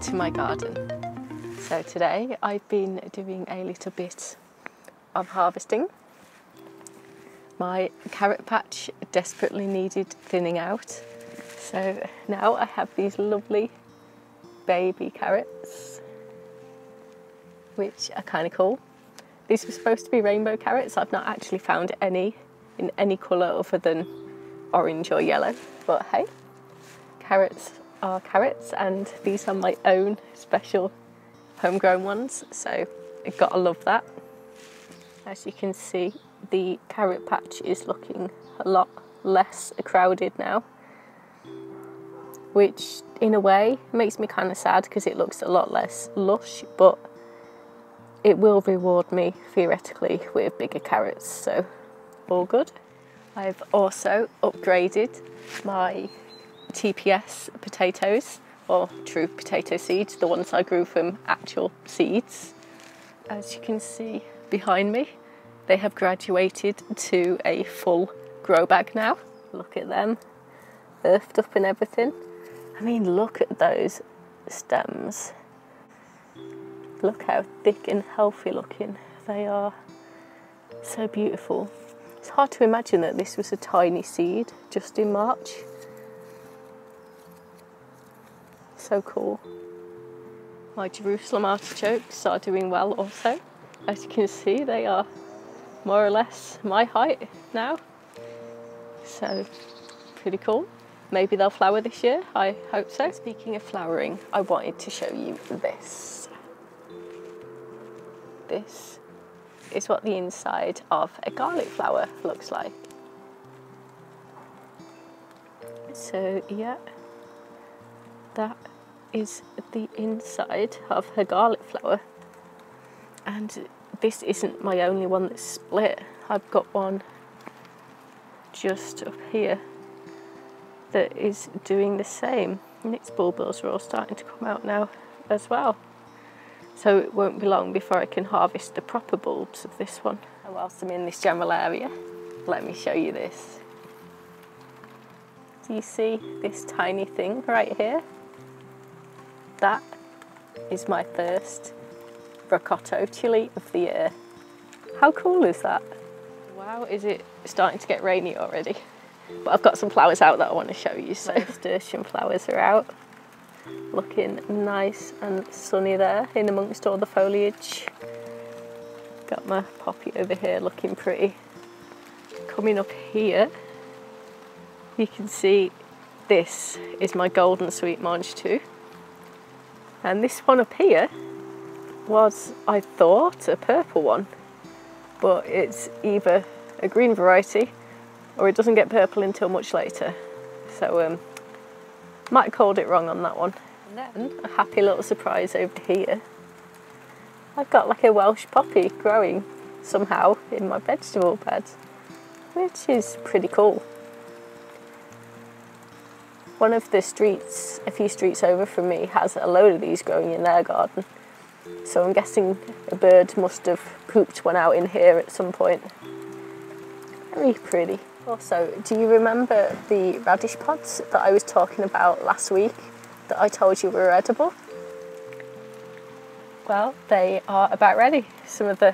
to my garden. So today I've been doing a little bit of harvesting. My carrot patch desperately needed thinning out, so now I have these lovely baby carrots, which are kind of cool. These were supposed to be rainbow carrots. I've not actually found any in any colour other than orange or yellow, but hey, carrots are carrots, and these are my own special homegrown ones, so I gotta love that. As you can see, the carrot patch is looking a lot less crowded now, which in a way makes me kind of sad because it looks a lot less lush, but it will reward me theoretically with bigger carrots, so all good. I've also upgraded my TPS potatoes, or true potato seeds, the ones I grew from actual seeds. As you can see behind me, they have graduated to a full grow bag now. Look at them, earthed up and everything. I mean, look at those stems. Look how thick and healthy looking they are. So beautiful. It's hard to imagine that this was a tiny seed just in March. So cool. My Jerusalem artichokes are doing well also. As you can see, they are more or less my height now. So pretty cool. Maybe they'll flower this year, I hope so. Speaking of flowering, I wanted to show you this. This is what the inside of a garlic flower looks like. So yeah, that is the inside of her garlic flower, and this isn't my only one that's split. I've got one just up here that is doing the same, and its bulbils are all starting to come out now as well, so it won't be long before I can harvest the proper bulbs of this one. And whilst I'm in this general area, let me show you this. Do you see this tiny thing right here? That is my first Ricotto chili of the year. How cool is that? Wow, is it starting to get rainy already? But I've got some flowers out that I want to show you. So nasturtium flowers are out, looking nice and sunny there in amongst all the foliage. Got my poppy over here looking pretty. Coming up here, you can see this is my golden sweet mange too. And this one up here was, I thought, a purple one, but it's either a green variety or it doesn't get purple until much later. So might have called it wrong on that one. And then a happy little surprise over here. I've got like a Welsh poppy growing somehow in my vegetable bed, which is pretty cool. One of the streets, a few streets over from me, has a load of these growing in their garden. So I'm guessing a bird must have pooped one out in here at some point. Very pretty. Also, do you remember the radish pods that I was talking about last week that I told you were edible? Well, they are about ready, some of the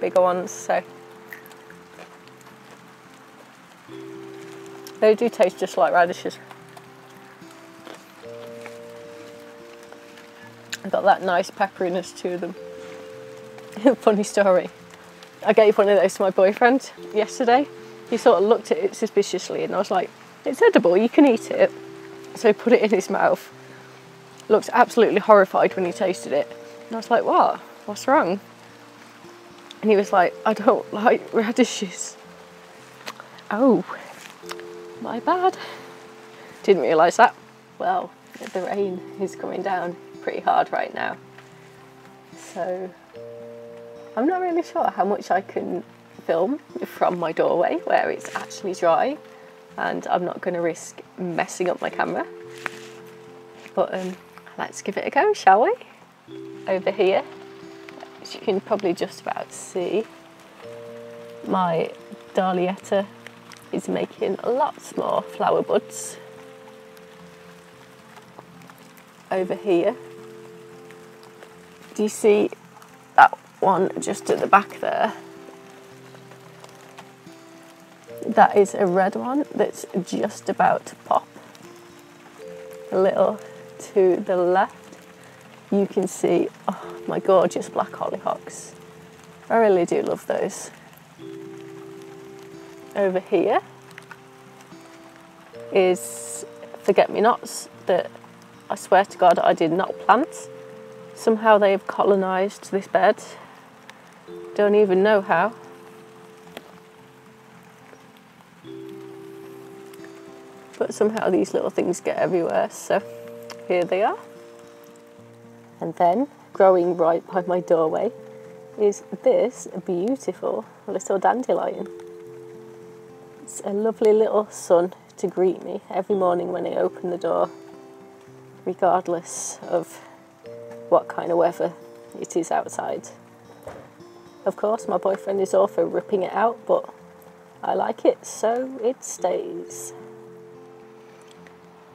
bigger ones, so. They do taste just like radishes. I've got that nice pepperiness to them. Funny story. I gave one of those to my boyfriend yesterday. He sort of looked at it suspiciously and I was like, it's edible, you can eat it. So he put it in his mouth. Looked absolutely horrified when he tasted it. And I was like, what? What's wrong? And he was like, I don't like radishes. Oh, my bad. Didn't realise that. Well, the rain is coming down pretty hard right now, so I'm not really sure how much I can film from my doorway where it's actually dry, and I'm not going to risk messing up my camera, but let's give it a go, shall we? Over here, as you can probably just about see, my Dahlietta is making lots more flower buds. Over here, Do you see that one just at the back there? That is a red one that's just about to pop. A little to the left, you can see, oh, my gorgeous black hollyhocks. I really do love those. Over here is forget-me-nots that I swear to God I did not plant. Somehow they have colonised this bed. Don't even know how. But somehow these little things get everywhere, so here they are. And then, growing right by my doorway, is this beautiful little dandelion. It's a lovely little sun to greet me every morning when I open the door, regardless of what kind of weather it is outside. Of course, my boyfriend is also ripping it out, but I like it, so it stays.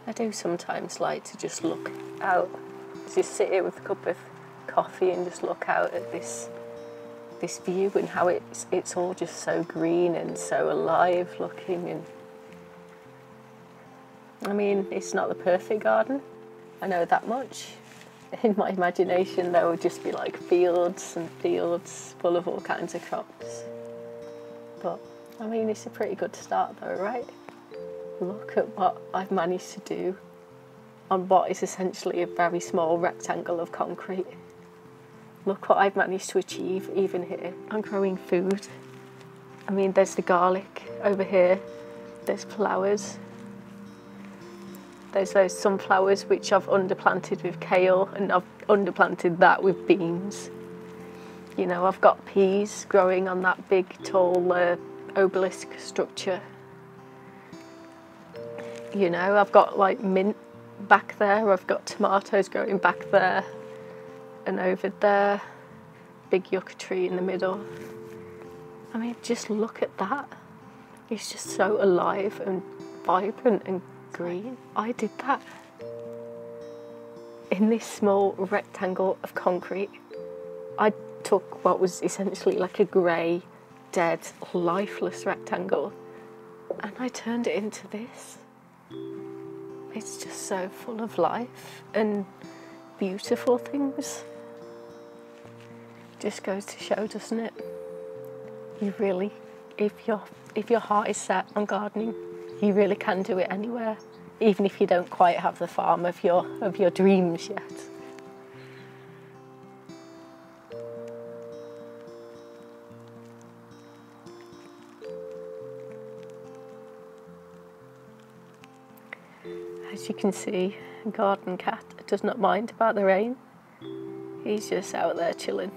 I do sometimes like to just look out, just sit here with a cup of coffee and just look out at this view and how it's all just so green and so alive looking. And I mean, it's not the perfect garden, I know that much. In my imagination there would just be like fields and fields full of all kinds of crops. But I mean, it's a pretty good start though, right? Look at what I've managed to do on what is essentially a very small rectangle of concrete. Look what I've managed to achieve even here. I'm growing food. I mean, there's the garlic over here, there's flowers. There's those sunflowers which I've underplanted with kale, and I've underplanted that with beans. You know, I've got peas growing on that big tall obelisk structure. You know, I've got like mint back there, I've got tomatoes growing back there, and over there, big yucca tree in the middle. I mean, just look at that. It's just so alive and vibrant and green. I did that in this small rectangle of concrete. I took what was essentially like a grey, dead, lifeless rectangle, and I turned it into this. It's just so full of life and beautiful things. Just goes to show, doesn't it? You really, if your heart is set on gardening, you really can do it anywhere, even if you don't quite have the farm of your dreams yet. As you can see, a garden cat does not mind about the rain. He's just out there chilling.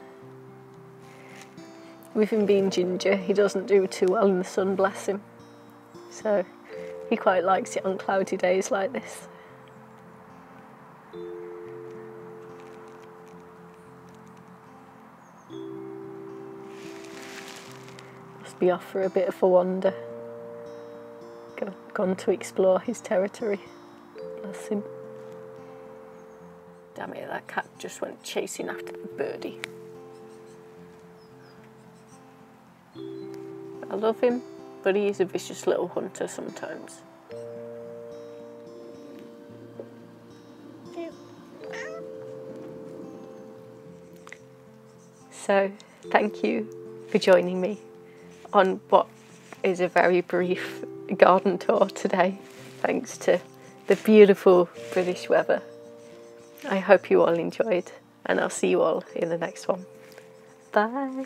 With him being ginger, he doesn't do too well in the sun, bless him. So he quite likes it on cloudy days like this. Must be off for a bit of a wander. Gone to explore his territory. Bless him. Damn it, that cat just went chasing after the birdie. I love him, but he is a vicious little hunter sometimes. So, thank you for joining me on what is a very brief garden tour today, thanks to the beautiful British weather. I hope you all enjoyed, and I'll see you all in the next one. Bye.